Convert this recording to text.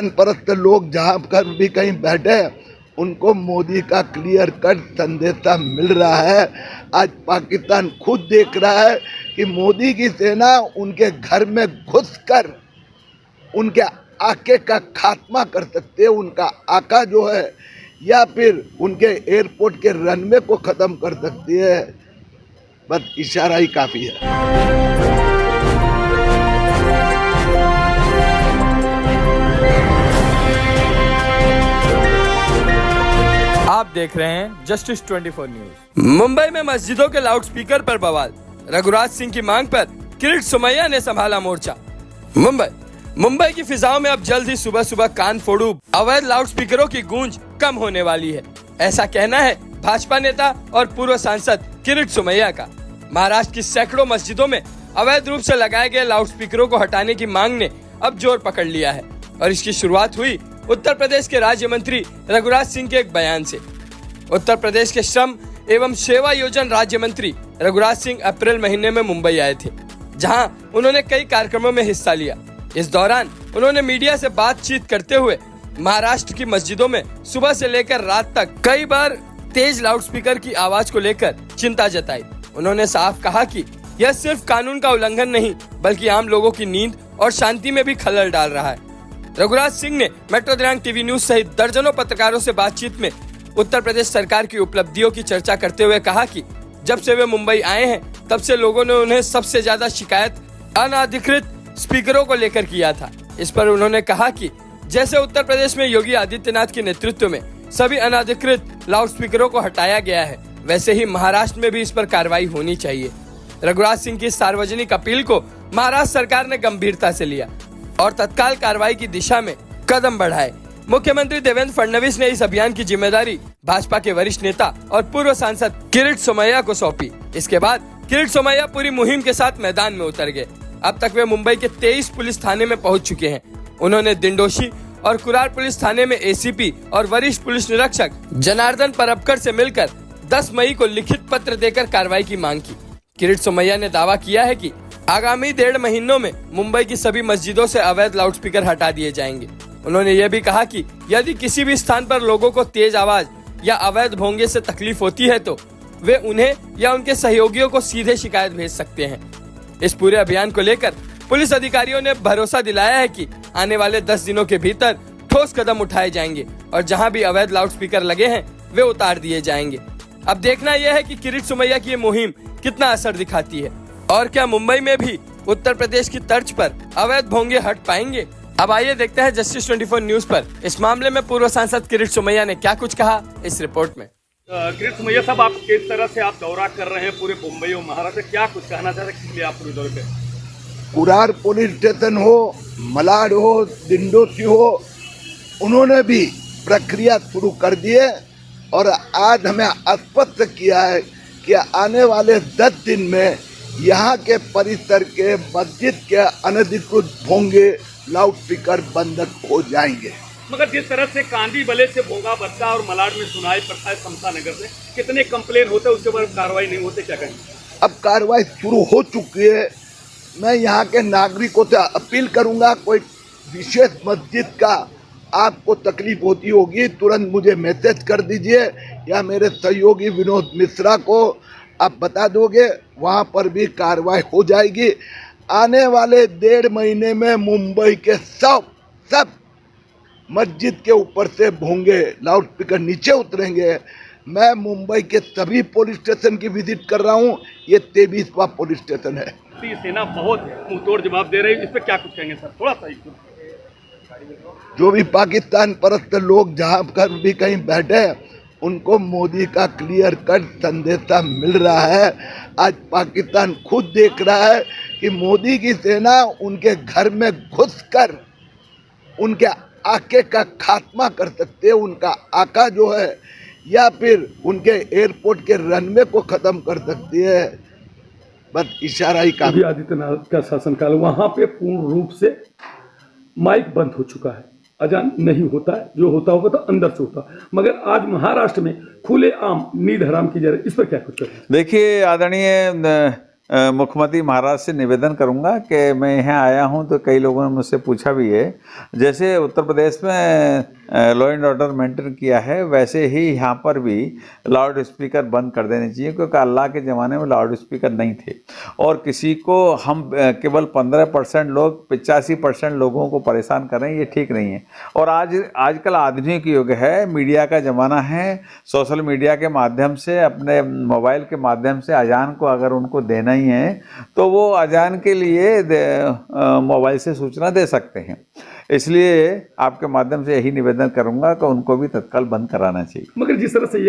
परस्त लोग जहाँ पर भी कहीं बैठे उनको मोदी का क्लियर कट संदेशा मिल रहा है। आज पाकिस्तान खुद देख रहा है कि मोदी की सेना उनके घर में घुसकर उनके आके का खात्मा कर सकते है, उनका आका जो है, या फिर उनके एयरपोर्ट के रनवे को ख़त्म कर सकती है। बस इशारा ही काफ़ी है। आप देख रहे हैं जस्टिस 24 न्यूज। मुंबई में मस्जिदों के लाउडस्पीकर पर बवाल, रघुराज सिंह की मांग पर किरीट सोमैया ने संभाला मोर्चा। मुंबई की फिजाओं में अब जल्द ही सुबह सुबह कान फोड़ू अवैध लाउडस्पीकरों की गूंज कम होने वाली है, ऐसा कहना है भाजपा नेता और पूर्व सांसद किरीट सोमैया का। महाराष्ट्र की सैकड़ों मस्जिदों में अवैध रूप से लगाए गए लाउडस्पीकरों को हटाने की मांग ने अब जोर पकड़ लिया है और इसकी शुरुआत हुई उत्तर प्रदेश के राज्य मंत्री रघुराज सिंह के एक बयान से। उत्तर प्रदेश के श्रम एवं सेवा योजन राज्य मंत्री रघुराज सिंह अप्रैल महीने में मुंबई आए थे, जहां उन्होंने कई कार्यक्रमों में हिस्सा लिया। इस दौरान उन्होंने मीडिया से बातचीत करते हुए महाराष्ट्र की मस्जिदों में सुबह से लेकर रात तक कई बार तेज लाउडस्पीकर की आवाज को लेकर चिंता जताई। उन्होंने साफ कहा कि यह सिर्फ कानून का उल्लंघन नहीं बल्कि आम लोगों की नींद और शांति में भी खलल डाल रहा है। रघुराज सिंह ने मेट्रो दिनांक टीवी न्यूज सहित दर्जनों पत्रकारों से बातचीत में उत्तर प्रदेश सरकार की उपलब्धियों की चर्चा करते हुए कहा कि जब से वे मुंबई आए हैं तब से लोगों ने उन्हें सबसे ज्यादा शिकायत अनाधिकृत स्पीकरों को लेकर किया था। इस पर उन्होंने कहा कि जैसे उत्तर प्रदेश में योगी आदित्यनाथ के नेतृत्व में सभी अनाधिकृत लाउडस्पीकरों को हटाया गया है, वैसे ही महाराष्ट्र में भी इस पर कार्रवाई होनी चाहिए। रघुराज सिंह की सार्वजनिक अपील को महाराष्ट्र सरकार ने गंभीरता से लिया और तत्काल कार्रवाई की दिशा में कदम बढ़ाए। मुख्यमंत्री देवेंद्र फडणवीस ने इस अभियान की जिम्मेदारी भाजपा के वरिष्ठ नेता और पूर्व सांसद किरीट सोमैया को सौंपी। इसके बाद किरीट सोमैया पूरी मुहिम के साथ मैदान में उतर गए। अब तक वे मुंबई के 23 पुलिस थाने में पहुंच चुके हैं। उन्होंने दिंडोशी और कुरार पुलिस थाने में एसीपी और वरिष्ठ पुलिस निरीक्षक जनार्दन परबकर से मिलकर 10 मई को लिखित पत्र देकर कार्रवाई की मांग की। किरीट सोमैया ने दावा किया है कि आगामी 1.5 महीनों में मुंबई की सभी मस्जिदों से अवैध लाउडस्पीकर हटा दिए जाएंगे। उन्होंने यह भी कहा कि यदि किसी भी स्थान पर लोगों को तेज आवाज या अवैध भोंगे से तकलीफ होती है तो वे उन्हें या उनके सहयोगियों को सीधे शिकायत भेज सकते हैं। इस पूरे अभियान को लेकर पुलिस अधिकारियों ने भरोसा दिलाया है कि आने वाले 10 दिनों के भीतर ठोस कदम उठाए जाएंगे और जहां भी अवैध लाउडस्पीकर लगे हैं वे उतार दिए जाएंगे। अब देखना यह है कि किरीट सोमैया की ये मुहिम कितना असर दिखाती है और क्या मुंबई में भी उत्तर प्रदेश की तर्ज पर अवैध भोंगे हट पाएंगे। अब आइए देखते हैं जस्टिस 24 न्यूज पर इस मामले में पूर्व सांसद किरीट सोमैया ने क्या कुछ कहा इस रिपोर्ट में। किरीट सोमैया साहब, आप किस तरह से आप दौरा कर रहे हैं पूरे मुंबई और महाराष्ट्र, क्या कुछ कहना चाहते हैं, किस लिए आप पूरे दौरे पे? कुरार पुलिस स्टेशन हो, मलाड हो, दिंडोशी हो, उन्होंने भी प्रक्रिया शुरू कर दी है और आज हमें आश्वस्त किया है कि आने वाले 10 दिन में यहाँ के परिसर के मस्जिद के अनधिकृत भोंगे लाउडस्पीकर बंद हो जाएंगे। मगर जिस तरह से कांदी बले से भोंगा बच्चा और मलाड में सुनाई पड़ता है, समता नगर से कितने कंप्लेन होते हैं, उसके बाद कार्रवाई नहीं होते, क्या कहें? अब कार्रवाई शुरू हो चुकी है। मैं यहाँ के नागरिकों से अपील करूँगा, कोई विशेष मस्जिद का आपको तकलीफ होती होगी तुरंत मुझे मैसेज कर दीजिए या मेरे सहयोगी विनोद मिश्रा को आप बता दोगे, वहाँ पर भी कार्रवाई हो जाएगी। आने वाले 1.5 महीने में मुंबई के सब मस्जिद के ऊपर से भोंगे लाउडस्पीकर नीचे उतरेंगे। मैं मुंबई के सभी पुलिस स्टेशन की विजिट कर रहा हूँ, ये 23वां पुलिस स्टेशन है। सेना बहुत मुंहतोड़ जवाब दे रही है, इस पर क्या कुछ कहेंगे सर? थोड़ा सा जो भी पाकिस्तान परस्त लोग जहाँ पर भी कहीं बैठे उनको मोदी का क्लियर कट संदेशा मिल रहा है। आज पाकिस्तान खुद देख रहा है कि मोदी की सेना उनके घर में घुसकर उनके आके का खात्मा कर सकते है, उनका आका जो है, या फिर उनके एयरपोर्ट के रनवे को खत्म कर सकती है। बस इशारा ही काफी। आदित्यनाथ का शासनकाल वहां पे पूर्ण रूप से माइक बंद हो चुका है, अजान नहीं होता है, जो होता होगा तो अंदर से होता। मगर आज महाराष्ट्र में खुले आम नींद हराम की जा रही है, इस पर क्या कुछ करें? देखिए आदरणीय मुख्यमंत्री महाराज से निवेदन करूंगा कि मैं यहाँ आया हूँ तो कई लोगों ने मुझसे पूछा भी है, जैसे उत्तर प्रदेश में लॉ एंड ऑर्डर मेंटेन किया है वैसे ही यहाँ पर भी लाउड स्पीकर बंद कर देने चाहिए, क्योंकि अल्लाह के ज़माने में लाउड स्पीकर नहीं थे और किसी को हम केवल 15% लोग 85% लोगों को परेशान कर रहे हैं, ये ठीक नहीं है। और आजकल आधुनिक युग है, मीडिया का ज़माना है, सोशल मीडिया के माध्यम से अपने मोबाइल के माध्यम से अजान को अगर उनको देना ही है तो वो अजान के लिए मोबाइल से सूचना दे सकते हैं। इसलिए आपके माध्यम से यही निवेदन करूंगा कि उनको भी तत्काल बंद कराना चाहिए। मगर जिस तरह से ये